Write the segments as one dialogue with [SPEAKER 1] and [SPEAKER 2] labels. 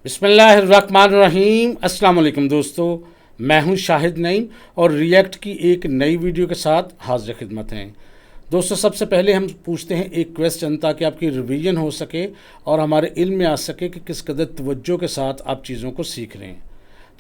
[SPEAKER 1] बिस्मिल्लाहिर्रहमानिर्रहीम। अस्सलाम वालेकुम दोस्तों, मैं हूं शाहिद नईम और रिएक्ट की एक नई वीडियो के साथ हाजिर खिदमत हैं। दोस्तों, सबसे पहले हम पूछते हैं एक क्वेश्चन ताकि आपकी रिवीजन हो सके और हमारे इल्म में आ सके कि किस कदर तवज्जो के साथ आप चीज़ों को सीख रहे हैं।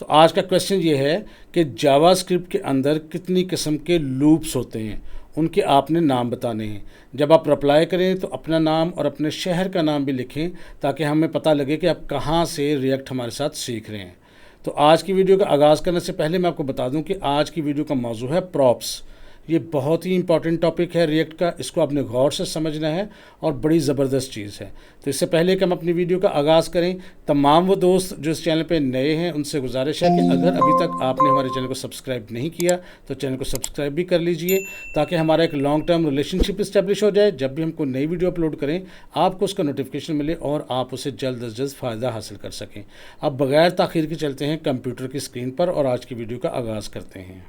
[SPEAKER 1] तो आज का क्वेश्चन ये है कि जावास्क्रिप्ट के अंदर कितनी किस्म के लूप्स होते हैं, उनके आपने नाम बताने हैं। जब आप रिप्लाई करें तो अपना नाम और अपने शहर का नाम भी लिखें ताकि हमें पता लगे कि आप कहाँ से रिएक्ट हमारे साथ सीख रहे हैं। तो आज की वीडियो का आगाज़ करने से पहले मैं आपको बता दूं कि आज की वीडियो का मौजू है प्रॉप्स। ये बहुत ही इंपॉर्टेंट टॉपिक है रिएक्ट का, इसको आपने गौर से समझना है और बड़ी ज़बरदस्त चीज़ है। तो इससे पहले कि हम अपनी वीडियो का आगाज़ करें, तमाम वो दोस्त जो इस चैनल पे नए हैं उनसे गुजारिश है कि अगर अभी तक आपने हमारे चैनल को सब्सक्राइब नहीं किया तो चैनल को सब्सक्राइब भी कर लीजिए ताकि हमारा एक लॉन्ग टर्म रिलेशनशिप इस्टेब्लिश हो जाए। जब भी हमको नई वीडियो अपलोड करें आपको उसका नोटिफिकेशन मिले और आप उसे जल्द अज जल्द फ़ायदा हासिल कर सकें। अब बगैर ताख़ीर के चलते हैं कंप्यूटर की स्क्रीन पर और आज की वीडियो का आगाज़ करते हैं।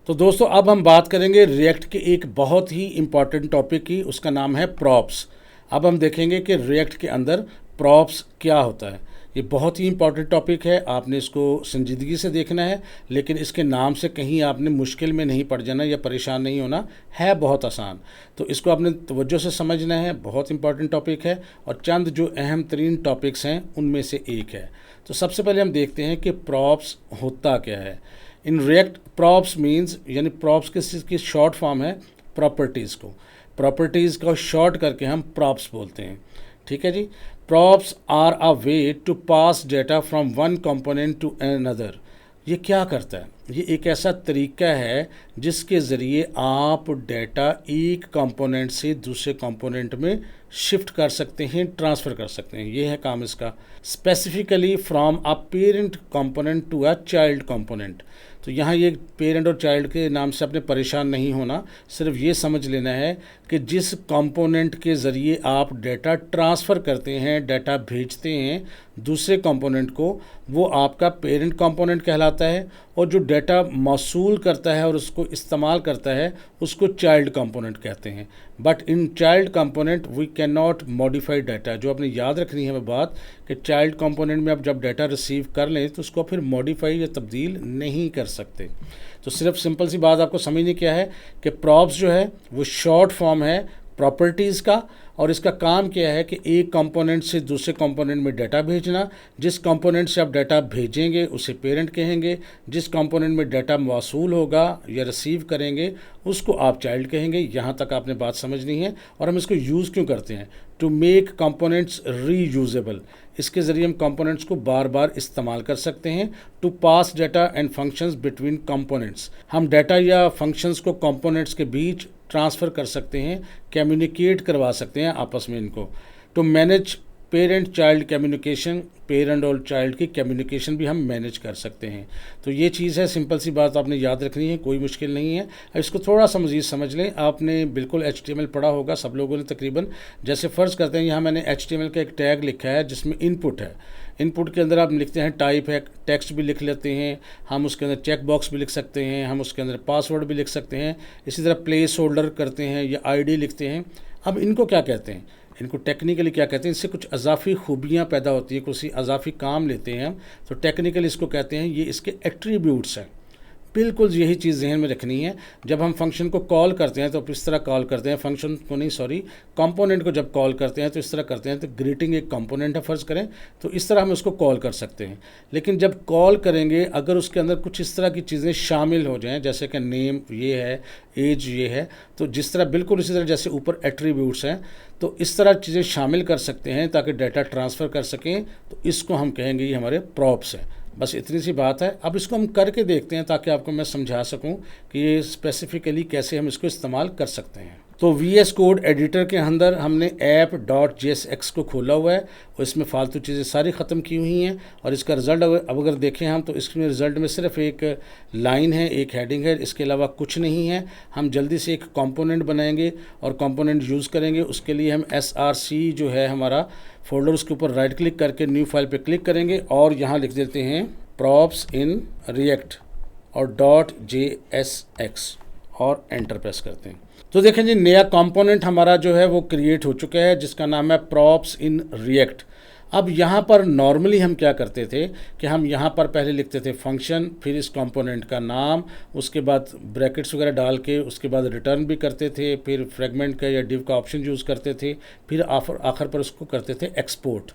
[SPEAKER 1] तो दोस्तों, अब हम बात करेंगे रिएक्ट के एक बहुत ही इम्पॉर्टेंट टॉपिक की, उसका नाम है प्रॉप्स। अब हम देखेंगे कि रिएक्ट के अंदर प्रॉप्स क्या होता है। ये बहुत ही इम्पॉर्टेंट टॉपिक है, आपने इसको संजीदगी से देखना है, लेकिन इसके नाम से कहीं आपने मुश्किल में नहीं पड़ जाना या परेशान नहीं होना है, बहुत आसान। तो इसको आपने तवज्जो से समझना है, बहुत इंपॉर्टेंट टॉपिक है और चंद जो अहम तरीन टॉपिक्स हैं उनमें से एक है। तो सबसे पहले हम देखते हैं कि प्रॉप्स होता क्या है। इन रिएक्ट प्रॉप्स मीन्स, यानी प्रॉप्स की शॉर्ट फॉर्म है प्रॉपर्टीज़ को। प्रॉपर्टीज़ का शॉर्ट करके हम प्रॉप्स बोलते हैं, ठीक है जी। Props are a way to pass data from one component to another. ये क्या करता है? ये एक ऐसा तरीका है जिसके ज़रिए आप डेटा एक कंपोनेंट से दूसरे कंपोनेंट में शिफ्ट कर सकते हैं, ट्रांसफ़र कर सकते हैं। ये है काम इसका। Specifically from a parent component to a child component. तो यहाँ ये पेरेंट और चाइल्ड के नाम से आपने परेशान नहीं होना, सिर्फ ये समझ लेना है कि जिस कंपोनेंट के ज़रिए आप डेटा ट्रांसफ़र करते हैं, डेटा भेजते हैं दूसरे कंपोनेंट को, वो आपका पेरेंट कंपोनेंट कहलाता है और जो डेटा मौसूल करता है और उसको इस्तेमाल करता है उसको चाइल्ड कंपोनेंट कहते हैं। But in child component we can not modify data. जो आपने याद रखनी है वो बात कि चाइल्ड कंपोनेंट में आप जब डाटा रिसीव कर लें तो उसको फिर मॉडिफाई या तब्दील नहीं कर सकते। तो सिर्फ सिंपल सी बात आपको समझनी क्या है कि प्रॉप्स जो है वो शॉर्ट फॉर्म है प्रॉपर्टीज़ का, और इसका काम क्या है कि एक कंपोनेंट से दूसरे कंपोनेंट में डाटा भेजना। जिस कंपोनेंट से आप डाटा भेजेंगे उसे पेरेंट कहेंगे, जिस कंपोनेंट में डाटा मौसूल होगा या रिसीव करेंगे उसको आप चाइल्ड कहेंगे। यहाँ तक आपने बात समझनी है। और हम इसको यूज़ क्यों करते हैं? To make components reusable. इसके ज़रिए हम कंपोनेंट्स को बार बार इस्तेमाल कर सकते हैं। To pass data and functions between components. हम डाटा या फंक्शंस को कंपोनेंट्स के बीच ट्रांसफ़र कर सकते हैं, कम्युनिकेट करवा सकते हैं आपस में इनको। To manage parent child communication. Parent और चाइल्ड की कम्युनिकेशन भी हम मैनेज कर सकते हैं। तो ये चीज़ है, सिंपल सी बात आपने याद रखनी है, कोई मुश्किल नहीं है। अब इसको थोड़ा सा मज़ीद समझ लें। आपने बिल्कुल HTML पढ़ा होगा सब लोगों ने तकरीबन। जैसे फ़र्ज़ करते हैं यहाँ मैंने HTML का एक टैग लिखा है जिसमें इनपुट है। इनपुट के अंदर आप लिखते हैं टाइप है, टेक्स्ट भी लिख लेते हैं, हम उसके अंदर चेक बॉक्स भी लिख सकते हैं, हम उसके अंदर पासवर्ड भी लिख सकते हैं, इसी तरह प्लेस होल्डर करते हैं या ID लिखते हैं। अब इनको क्या कहते हैं? इनको टेक्निकली क्या कहते हैं? इससे कुछ अजाफ़ी खूबियाँ पैदा होती हैं, कुछ अजाफ़ी काम लेते हैं हम, तो टेक्निकली इसको कहते हैं, ये इसके एट्रीब्यूट्स हैं। बिल्कुल यही चीज़ जहन में रखनी है। जब हम फंक्शन को कॉल करते हैं तो इस तरह कॉल करते हैं, फंक्शन को नहीं सॉरी कंपोनेंट को जब कॉल करते हैं तो इस तरह करते हैं। तो ग्रीटिंग एक कंपोनेंट है फ़र्ज़ करें, तो इस तरह हम उसको कॉल कर सकते हैं। लेकिन जब कॉल करेंगे अगर उसके अंदर कुछ इस तरह की चीज़ें शामिल हो जाएं, जैसे कि नेम ये है, एज ये है, तो जिस तरह बिल्कुल इसी तरह जैसे ऊपर एट्रीब्यूट्स हैं, तो इस तरह चीज़ें शामिल कर सकते हैं ताकि डाटा ट्रांसफ़र कर सकें। तो इसको हम कहेंगे ये हमारे प्रॉप्स हैं। बस इतनी सी बात है। अब इसको हम करके देखते हैं ताकि आपको मैं समझा सकूं कि ये स्पेसिफिकली कैसे हम इसको इस्तेमाल कर सकते हैं। तो VS कोड एडिटर के अंदर हमने app.jsx को खोला हुआ है और इसमें फालतू चीज़ें सारी ख़त्म की हुई हैं और इसका रिज़ल्ट अब अगर देखें हम तो इसमें रिज़ल्ट में सिर्फ एक लाइन है, एक हेडिंग है, इसके अलावा कुछ नहीं है। हम जल्दी से एक कंपोनेंट बनाएंगे और कंपोनेंट यूज़ करेंगे। उसके लिए हम src जो है हमारा फोल्डर, उसके ऊपर राइट क्लिक करके न्यू फाइल पे क्लिक करेंगे और यहाँ लिख देते हैं प्रॉप्स इन रिएक्ट और .jsx और एंटर प्रेस करते हैं। तो देखें जी, नया कंपोनेंट हमारा जो है वो क्रिएट हो चुका है जिसका नाम है प्रॉप्स इन रिएक्ट। अब यहाँ पर नॉर्मली हम क्या करते थे कि हम यहाँ पर पहले लिखते थे फंक्शन, फिर इस कंपोनेंट का नाम, उसके बाद ब्रैकेट्स वगैरह डाल के उसके बाद रिटर्न भी करते थे, फिर फ्रेगमेंट का या डिव का ऑप्शन यूज़ करते थे, फिर आखिर पर उसको करते थे एक्सपोर्ट।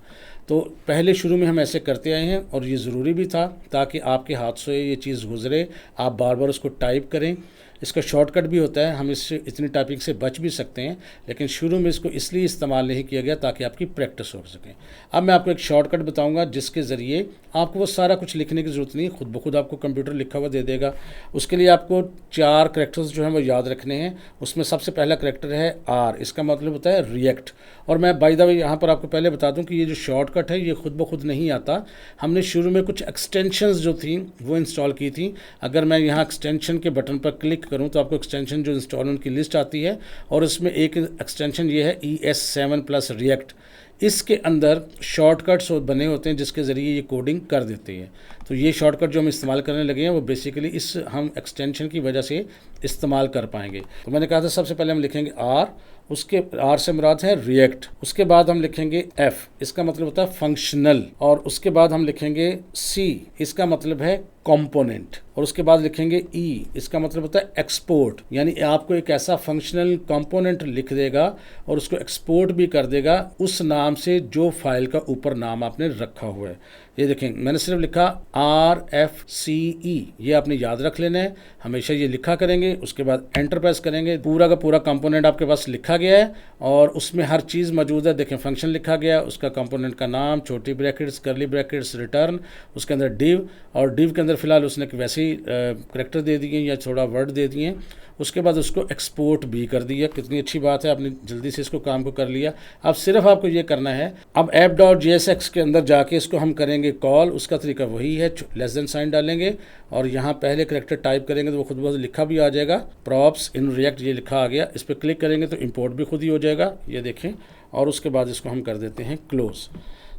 [SPEAKER 1] तो पहले शुरू में हम ऐसे करते आए हैं और ये ज़रूरी भी था ताकि आपके हाथ से ये चीज़ गुजरे, आप बार बार उसको टाइप करें। इसका शॉर्टकट भी होता है, हम इससे इतनी टाइपिंग से बच भी सकते हैं, लेकिन शुरू में इसको इसलिए इस्तेमाल नहीं किया गया ताकि आपकी प्रैक्टिस हो सके। अब मैं आपको एक शॉर्टकट बताऊंगा जिसके ज़रिए आपको वो सारा कुछ लिखने की ज़रूरत नहीं, खुद ब खुद आपको कंप्यूटर लिखा हुआ दे देगा। उसके लिए आपको 4 करैक्टर्स जो हैं वो याद रखने हैं। उसमें सबसे पहला करैक्टर है आर, इसका मतलब होता है रिएक्ट। और मैं बाय द वे यहाँ पर आपको पहले बता दूँ कि ये जो शॉर्टकट है ये खुद ब खुद नहीं आता, हमने शुरू में कुछ एक्सटेंशंस जो थी वो इंस्टॉल की थी। अगर मैं यहाँ एक्सटेंशन के बटन पर क्लिक करूँ तो आपको एक्सटेंशन जो इंस्टॉल उनकी लिस्ट आती है, और उसमें एक एक्सटेंशन ये है ES7+ रिएक्ट। इसके अंदर शॉर्टकट्स बने होते हैं जिसके ज़रिए ये कोडिंग कर देते हैं। तो ये शॉर्टकट जो हम इस्तेमाल करने लगे हैं वो बेसिकली इस हम एक्सटेंशन की वजह से इस्तेमाल कर पाएंगे। तो मैंने कहा था सबसे पहले हम लिखेंगे आर, उसके आर से मुराद है रिएक्ट, उसके बाद हम लिखेंगे एफ, इसका मतलब होता है फंक्शनल, और उसके बाद हम लिखेंगे सी, इसका मतलब है कंपोनेंट, और उसके बाद लिखेंगे ई, इसका मतलब होता है एक्सपोर्ट। यानी आपको एक ऐसा फंक्शनल कंपोनेंट लिख देगा और उसको एक्सपोर्ट भी कर देगा उस नाम से जो फाइल का ऊपर नाम आपने रखा हुआ है। ये देखें, मैंने सिर्फ लिखा RFCE, ये आपने याद रख लेना है, हमेशा ये लिखा करेंगे। उसके बाद एंटर प्रेस करेंगे, पूरा का पूरा कंपोनेंट आपके पास लिखा गया है और उसमें हर चीज़ मौजूद है। देखें, फंक्शन लिखा गया, उसका कंपोनेंट का नाम, छोटी ब्रैकेट्स, करली ब्रैकेट्स, रिटर्न, उसके अंदर डिव, और डिव के अंदर फिलहाल उसने वैसे ही करैक्टर दे दिए या थोड़ा वर्ड दे दिए। उसके बाद उसको एक्सपोर्ट भी कर दिया। कितनी अच्छी बात है, आपने जल्दी से इसको काम को कर लिया। अब सिर्फ आपको ये करना है, अब app.jsx के अंदर जाके इसको हम करेंगे कॉल। उसका तरीका वही है, लेस देन साइन डालेंगे और यहाँ पहले करैक्टर टाइप करेंगे तो वो खुद ब खुद लिखा भी आ जाएगा, प्रॉप्स इन रिएक्ट, ये लिखा आ गया। इस पर क्लिक करेंगे तो इंपोर्ट भी खुद ही हो जाएगा, ये देखें। और उसके बाद इसको हम कर देते हैं क्लोज,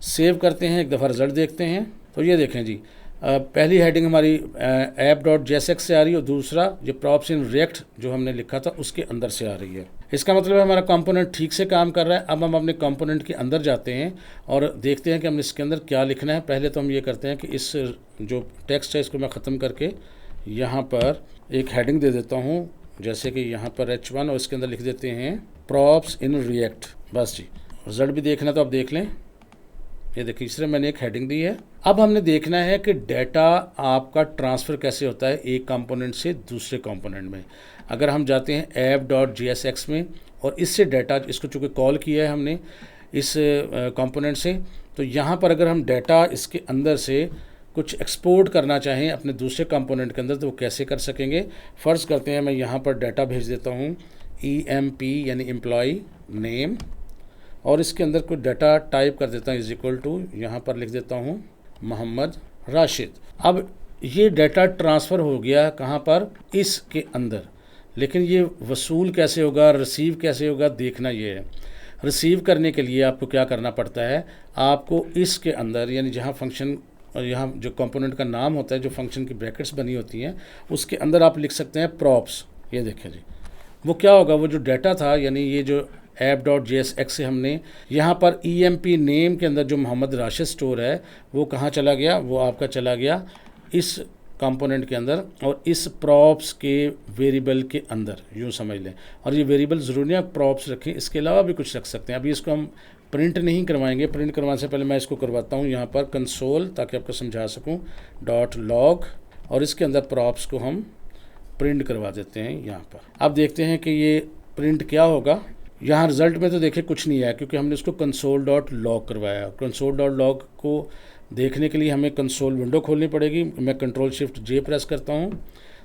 [SPEAKER 1] सेव करते हैं, एक दफ़ा रिजल्ट देखते हैं। तो ये देखें जी, पहली हेडिंग हमारी app.jsx से आ रही है और दूसरा ये प्रॉप्स इन रिएक्ट जो हमने लिखा था उसके अंदर से आ रही है। इसका मतलब है हमारा कंपोनेंट ठीक से काम कर रहा है। अब हम अपने कंपोनेंट के अंदर जाते हैं और देखते हैं कि हमने इसके अंदर क्या लिखना है। पहले तो हम ये करते हैं कि इस जो टेक्स्ट है इसको मैं ख़त्म करके यहाँ पर एक हेडिंग दे देता हूँ, जैसे कि यहाँ पर H1, और इसके अंदर लिख देते हैं प्रॉप्स इन रिएक्ट। बस जी, रिजल्ट भी देखना तो आप देख लें। ये देखिए, इससे मैंने एक हेडिंग दी है। अब हमने देखना है कि डाटा आपका ट्रांसफ़र कैसे होता है एक कंपोनेंट से दूसरे कंपोनेंट में। अगर हम जाते हैं app.jsx में और इससे डाटा, इसको चूँकि कॉल किया है हमने इस कंपोनेंट से, तो यहाँ पर अगर हम डाटा इसके अंदर से कुछ एक्सपोर्ट करना चाहें अपने दूसरे कंपोनेंट के अंदर तो वो कैसे कर सकेंगे। फ़र्ज़ करते हैं मैं यहाँ पर डाटा भेज देता हूँ EMP यानी एम्प्लॉय नेम, और इसके अंदर कोई डाटा टाइप कर देता हूँ = यहाँ पर लिख देता हूँ मोहम्मद राशिद। अब ये डाटा ट्रांसफ़र हो गया कहाँ पर, इसके अंदर। लेकिन ये वसूल कैसे होगा, रिसीव कैसे होगा, देखना ये है। रिसीव करने के लिए आपको क्या करना पड़ता है, आपको इसके अंदर यानी जहाँ फंक्शन और यहाँ जो कंपोनेंट का नाम होता है, जो फंक्शन की ब्रैकेट्स बनी होती हैं, उसके अंदर आप लिख सकते हैं प्रॉप्स। ये देखें जी, वो क्या होगा, वो जो डाटा था यानी ये जो app.jsx से हमने यहाँ पर EMP नेम के अंदर जो मोहम्मद राशिद स्टोर है वो कहाँ चला गया, वो आपका चला गया इस कंपोनेंट के अंदर और इस प्रॉप्स के वेरिएबल के अंदर, यूँ समझ लें। और ये वेरिएबल ज़रूरी है प्रॉप्स रखें, इसके अलावा भी कुछ रख सकते हैं। अभी इसको हम प्रिंट नहीं करवाएंगे, प्रिंट करवाने से पहले मैं इसको करवाता हूँ यहाँ पर कंसोल, ताकि आपको समझा सकूँ .log, और इसके अंदर प्रॉप्स को हम प्रिंट करवा देते हैं यहाँ पर। अब देखते हैं कि ये प्रिंट क्या होगा। यहाँ रिज़ल्ट में तो देखिए कुछ नहीं आया क्योंकि हमने इसको console.log करवाया। console.log को देखने के लिए हमें कंसोल विंडो खोलनी पड़ेगी। मैं Ctrl+Shift+J प्रेस करता हूँ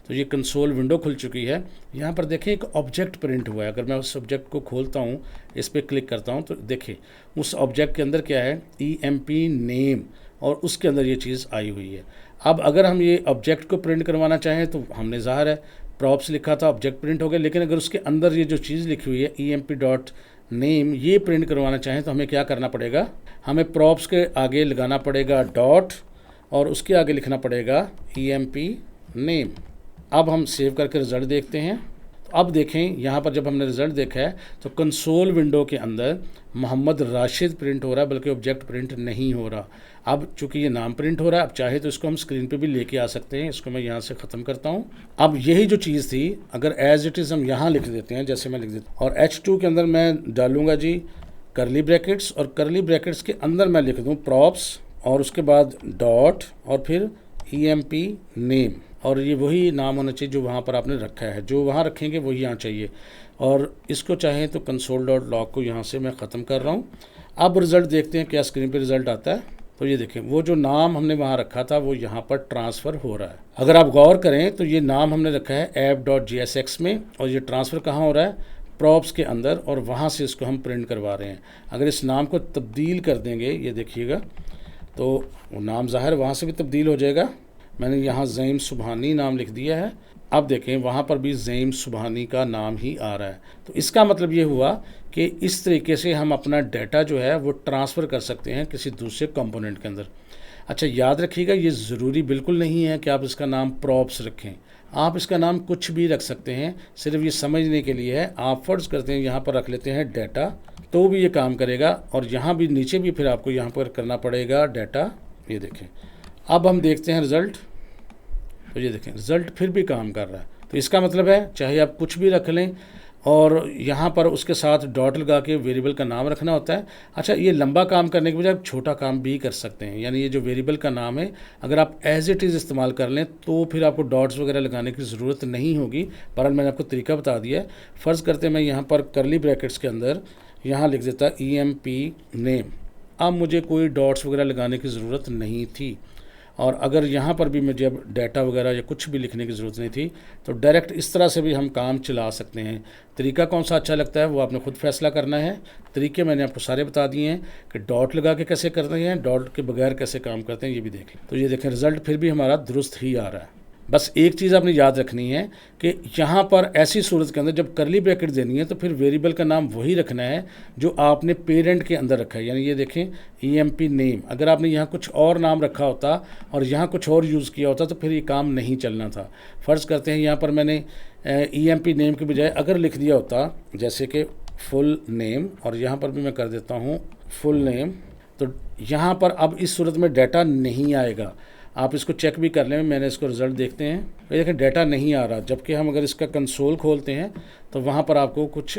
[SPEAKER 1] तो ये कंसोल विंडो खुल चुकी है। यहाँ पर देखें एक ऑब्जेक्ट प्रिंट हुआ है। अगर मैं उस ऑब्जेक्ट को खोलता हूँ, इस पर क्लिक करता हूँ, तो देखिए उस ऑब्जेक्ट के अंदर क्या है, EMP नेम, और उसके अंदर ये चीज़ आई हुई है। अब अगर हम ये ऑब्जेक्ट को प्रिंट करवाना चाहें तो हमने ज़ाहिर है प्रॉप्स लिखा था, ऑब्जेक्ट प्रिंट हो गया, लेकिन अगर उसके अंदर ये जो चीज़ लिखी हुई है EMP.name, ये प्रिंट करवाना चाहें तो हमें क्या करना पड़ेगा, हमें प्रॉप्स के आगे लगाना पड़ेगा डॉट और उसके आगे लिखना पड़ेगा EMP नेम। अब हम सेव करके रिज़ल्ट देखते हैं। अब देखें यहाँ पर जब हमने रिज़ल्ट देखा है तो कंसोल विंडो के अंदर मोहम्मद राशिद प्रिंट हो रहा है, बल्कि ऑब्जेक्ट प्रिंट नहीं हो रहा। अब चूंकि ये नाम प्रिंट हो रहा है, अब चाहे तो इसको हम स्क्रीन पे भी लेके आ सकते हैं। इसको मैं यहाँ से ख़त्म करता हूँ। अब यही जो चीज़ थी, अगर एज इट इज़ हम यहाँ लिख देते हैं, जैसे मैं लिख देता हूँ, और H2 के अंदर मैं डालूंगा जी करली ब्रैकेट्स, और करली ब्रैकेट्स के अंदर मैं लिख दूँ प्रॉप्स, और उसके बाद डॉट, और फिर EMP नेम, और ये वही नाम होना चाहिए जो वहाँ पर आपने रखा है। जो वहाँ रखेंगे वही यहाँ चाहिए। और इसको चाहें तो console.log को यहाँ से मैं ख़त्म कर रहा हूँ। अब रिज़ल्ट देखते हैं क्या स्क्रीन पे रिज़ल्ट आता है। तो ये देखें, वो जो नाम हमने वहाँ रखा था वो यहाँ पर ट्रांसफ़र हो रहा है। अगर आप गौर करें तो ये नाम हमने रखा है app.jsx में, और ये ट्रांसफ़र कहाँ हो रहा है, प्रॉप्स के अंदर, और वहाँ से इसको हम प्रिंट करवा रहे हैं। अगर इस नाम को तब्दील कर देंगे, ये देखिएगा, तो वो नाम ज़ाहिर वहाँ से भी तब्दील हो जाएगा। मैंने यहाँ ज़ईम सुबहानी नाम लिख दिया है। अब देखें वहाँ पर भी ज़ईम सुबहानी का नाम ही आ रहा है। तो इसका मतलब ये हुआ कि इस तरीके से हम अपना डाटा जो है वो ट्रांसफ़र कर सकते हैं किसी दूसरे कंपोनेंट के अंदर। अच्छा, याद रखिएगा, ये ज़रूरी बिल्कुल नहीं है कि आप इसका नाम प्रॉप्स रखें। आप इसका नाम कुछ भी रख सकते हैं, सिर्फ ये समझने के लिए है। आप फ़र्ज़ करते हैं यहाँ पर रख लेते हैं डाटा, तो भी ये काम करेगा। और यहाँ भी नीचे भी फिर आपको यहाँ पर करना पड़ेगा डाटा। ये देखें, अब हम देखते हैं रिज़ल्ट। तो ये देखें, रिज़ल्ट फिर भी काम कर रहा है। तो इसका मतलब है चाहे आप कुछ भी रख लें, और यहाँ पर उसके साथ डॉट लगा के वेरिएबल का नाम रखना होता है। अच्छा, ये लंबा काम करने के बजाय छोटा काम भी कर सकते हैं। यानी ये जो वेरिएबल का नाम है, अगर आप एज इट इज़ इस्तेमाल कर लें तो फिर आपको डॉट्स वगैरह लगाने की ज़रूरत नहीं होगी। पर मैंने आपको तरीका बता दिया है। फ़र्ज़ करते हैं मैं यहाँ पर करली ब्रैकेट्स के अंदर यहाँ लिख देता EMP नेम। अब मुझे कोई डॉट्स वगैरह लगाने की ज़रूरत नहीं थी, और अगर यहाँ पर भी मुझे अब डाटा वगैरह या कुछ भी लिखने की ज़रूरत नहीं थी, तो डायरेक्ट इस तरह से भी हम काम चला सकते हैं। तरीका कौन सा अच्छा लगता है वो आपने खुद फैसला करना है। तरीके मैंने आपको सारे बता दिए हैं कि डॉट लगा के कैसे करते हैं, डॉट के बगैर कैसे काम करते हैं, ये भी देख लें। तो ये देखें, रिज़ल्ट फिर भी हमारा दुरुस्त ही आ रहा है। बस एक चीज़ आपने याद रखनी है कि यहाँ पर ऐसी सूरत के अंदर जब करली ब्रैकेट देनी है तो फिर वेरिएबल का नाम वही रखना है जो आपने पेरेंट के अंदर रखा है। यानी ये देखें EMP नेम, अगर आपने यहाँ कुछ और नाम रखा होता और यहाँ कुछ और यूज़ किया होता तो फिर ये काम नहीं चलना था। फ़र्ज़ करते हैं यहाँ पर मैंने EMP नेम के बजाय अगर लिख दिया होता जैसे कि फुल नेम, और यहाँ पर भी मैं कर देता हूँ फुल नेम, तो यहाँ पर अब इस सूरत में डाटा नहीं आएगा। आप इसको चेक भी कर लें। मैंने इसको रिज़ल्ट देखते हैं, ये देखें डाटा नहीं आ रहा। जबकि हम अगर इसका कंसोल खोलते हैं तो वहाँ पर आपको कुछ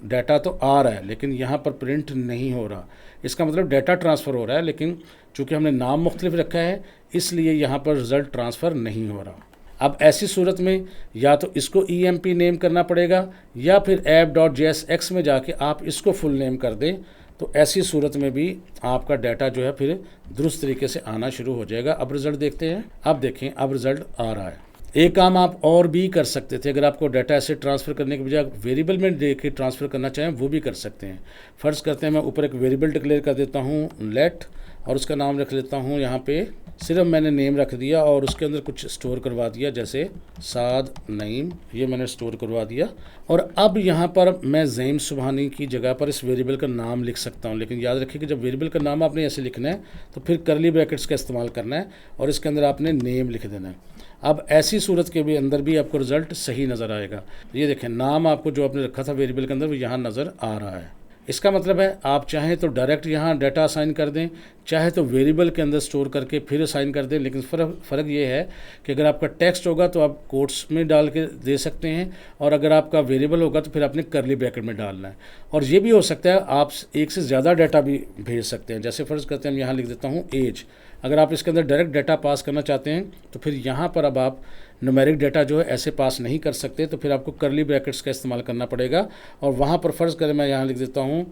[SPEAKER 1] डाटा तो आ रहा है, लेकिन यहाँ पर प्रिंट नहीं हो रहा। इसका मतलब डाटा ट्रांसफ़र हो रहा है, लेकिन चूँकि हमने नाम मुख्तलिफ रखा है इसलिए यहाँ पर रिज़ल्ट ट्रांसफ़र नहीं हो रहा। अब ऐसी सूरत में या तो इसको EMP नेम करना पड़ेगा, या फिर app.jsx में जाके आप इसको फुल नेम कर दें। तो ऐसी सूरत में भी आपका डाटा जो है फिर दुरुस्त तरीके से आना शुरू हो जाएगा। अब रिज़ल्ट देखते हैं। अब देखें, अब रिज़ल्ट आ रहा है। एक काम आप और भी कर सकते थे, अगर आपको डाटा ऐसे ट्रांसफ़र करने के बजाय वेरिएबल में दे के ट्रांसफ़र करना चाहें वो भी कर सकते हैं। फ़र्ज़ करते हैं मैं ऊपर एक वेरिएबल डिक्लेयर कर देता हूँ लेट, और उसका नाम रख लेता हूँ यहाँ पे, सिर्फ मैंने नेम रख दिया और उसके अंदर कुछ स्टोर करवा दिया, जैसे साद नईम, ये मैंने स्टोर करवा दिया। और अब यहाँ पर मैं ज़ईम सुबहानी की जगह पर इस वेरिएबल का नाम लिख सकता हूँ। लेकिन याद रखिए कि जब वेरिएबल का नाम आपने ऐसे लिखना है तो फिर करली ब्रैकेट्स का इस्तेमाल करना है और इसके अंदर आपने नेम लिख देना है। अब ऐसी सूरत के भी अंदर भी आपको रिज़ल्ट सही नज़र आएगा। ये देखें, नाम आपको जो आपने रखा था वेरिएबल के अंदर वो यहाँ नज़र आ रहा है। इसका मतलब है आप चाहें तो डायरेक्ट यहाँ डाटा असाइन कर दें, चाहे तो वेरिएबल के अंदर स्टोर करके फिर असाइन कर दें। लेकिन फ़र्क ये है कि अगर आपका टेक्स्ट होगा तो आप कोट्स में डाल के दे सकते हैं, और अगर आपका वेरिएबल होगा तो फिर आपने करली ब्रैकेट में डालना है। और ये भी हो सकता है आप एक से ज़्यादा डाटा भी भेज सकते हैं। जैसे फ़र्ज़ करते हैं, हम यहाँ लिख देता हूँ एज। अगर आप इसके अंदर डायरेक्ट डाटा पास करना चाहते हैं तो फिर यहाँ पर अब आप न्यूमेरिक डाटा जो है ऐसे पास नहीं कर सकते, तो फिर आपको करली ब्रैकेट्स का इस्तेमाल करना पड़ेगा। और वहाँ पर फ़र्ज़ करें मैं यहाँ लिख देता हूँ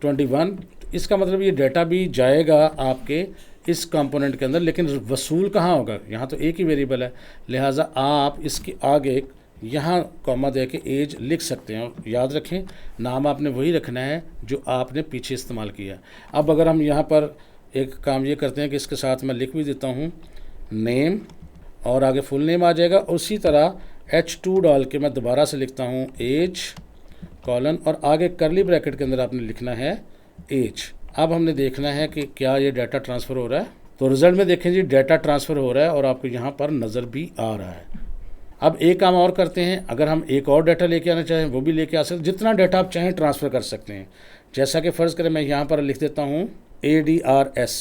[SPEAKER 1] 21, इसका मतलब ये डाटा भी जाएगा आपके इस कंपोनेंट के अंदर, लेकिन वसूल कहाँ होगा, यहाँ तो एक ही वेरिएबल है। लिहाजा आप इसके आगे यहाँ कॉमा दे के एज लिख सकते हैं। और याद रखें, नाम आपने वही रखना है जो आपने पीछे इस्तेमाल किया। अब अगर हम यहाँ पर एक काम ये करते हैं कि इसके साथ मैं लिख भी देता हूँ नेम, और आगे फुल नेम आ जाएगा। उसी तरह H2 डाल के मैं दोबारा से लिखता हूँ एज कॉलन, और आगे करली ब्रैकेट के अंदर आपने लिखना है एज। अब हमने देखना है कि क्या ये डाटा ट्रांसफ़र हो रहा है। तो रिज़ल्ट में देखें जी, डाटा ट्रांसफ़र हो रहा है और आपको यहाँ पर नज़र भी आ रहा है। अब एक काम और करते हैं, अगर हम एक और डाटा लेके आना चाहें वो भी लेके आ सकते हैं, जितना डाटा आप चाहें ट्रांसफ़र कर सकते हैं। जैसा कि फ़र्ज़ करें मैं यहाँ पर लिख देता हूँ ADRS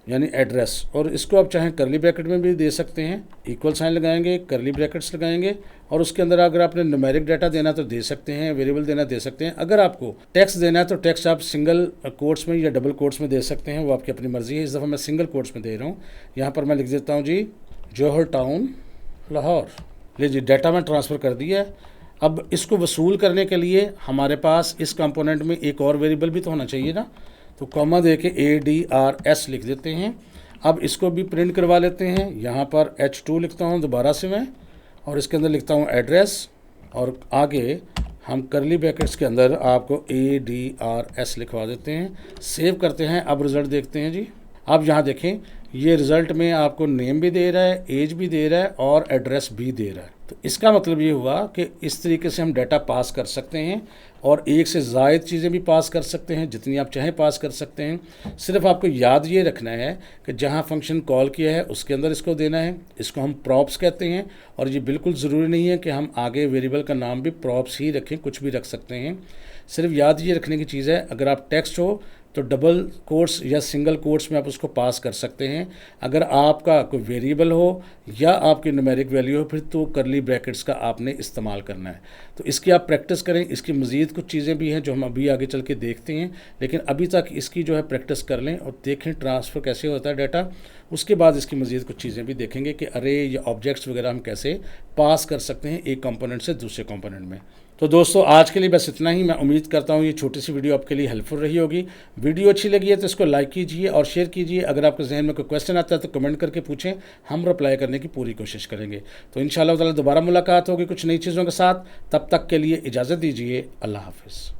[SPEAKER 1] यानी एड्रेस, और इसको आप चाहें करली ब्रैकेट में भी दे सकते हैं, इक्वल साइन लगाएंगे, करली ब्रैकेट्स लगाएंगे, और उसके अंदर अगर आपने न्यूमेरिक डाटा देना तो दे सकते हैं, वेरिएबल देना दे सकते हैं। अगर आपको टेक्स्ट देना है तो टेक्स्ट आप सिंगल कोट्स में या डबल कोट्स में दे सकते हैं, वो आपकी अपनी मर्ज़ी है। इस दफ़ा मैं सिंगल कोट्स में दे रहा हूँ। यहाँ पर मैं लिख देता हूँ जी जौहर टाउन लाहौर। ले जी, डाटा में ट्रांसफ़र कर दिया है। अब इसको वसूल करने के लिए हमारे पास इस कंपोनेंट में एक और वेरिएबल भी तो होना चाहिए ना, तो कॉमा दे के ADRS लिख देते हैं। अब इसको भी प्रिंट करवा लेते हैं। यहाँ पर H2 लिखता हूँ दोबारा से मैं, और इसके अंदर लिखता हूँ एड्रेस, और आगे हम करली ब्रैकेट्स के अंदर आपको ADRS लिखवा देते हैं। सेव करते हैं। अब रिज़ल्ट देखते हैं जी। अब यहाँ देखें, ये रिज़ल्ट में आपको नेम भी दे रहा है, एज भी दे रहा है, और एड्रेस भी दे रहा है। तो इसका मतलब ये हुआ कि इस तरीके से हम डाटा पास कर सकते हैं, और एक से ज़ायद चीज़ें भी पास कर सकते हैं, जितनी आप चाहें पास कर सकते हैं। सिर्फ आपको याद ये रखना है कि जहाँ फंक्शन कॉल किया है उसके अंदर इसको देना है। इसको हम प्रॉप्स कहते हैं, और ये बिल्कुल ज़रूरी नहीं है कि हम आगे वेरिएबल का नाम भी प्रॉप्स ही रखें, कुछ भी रख सकते हैं। सिर्फ याद ये रखने की चीज़ है, अगर आप टेक्स्ट हो तो डबल कोट्स या सिंगल कोट्स में आप उसको पास कर सकते हैं। अगर आपका कोई वेरिएबल हो या आपकी न्यूमेरिक वैल्यू हो, फिर तो करली ब्रैकेट्स का आपने इस्तेमाल करना है। तो इसकी आप प्रैक्टिस करें। इसकी मज़ीद कुछ चीज़ें भी हैं जो हम अभी आगे चल के देखते हैं, लेकिन अभी तक इसकी जो है प्रैक्टिस कर लें और देखें ट्रांसफ़र कैसे होता है डाटा। उसके बाद इसकी मज़ीद कुछ चीज़ें भी देखेंगे कि अरे या ऑब्जेक्ट्स वगैरह हम कैसे पास कर सकते हैं एक कंपोनेंट से दूसरे कंपोनेंट में। तो दोस्तों आज के लिए बस इतना ही। मैं उम्मीद करता हूँ ये छोटी सी वीडियो आपके लिए हेल्पफुल रही होगी। वीडियो अच्छी लगी है तो इसको लाइक कीजिए और शेयर कीजिए। अगर आपके जहन में कोई क्वेश्चन आता है तो कमेंट करके पूछें, हम रिप्लाई करने की पूरी कोशिश करेंगे। तो इंशाअल्लाह ताला दोबारा मुलाकात होगी कुछ नई चीज़ों के साथ। तब तक के लिए इजाज़त दीजिए। अल्लाह हाफ़िज़।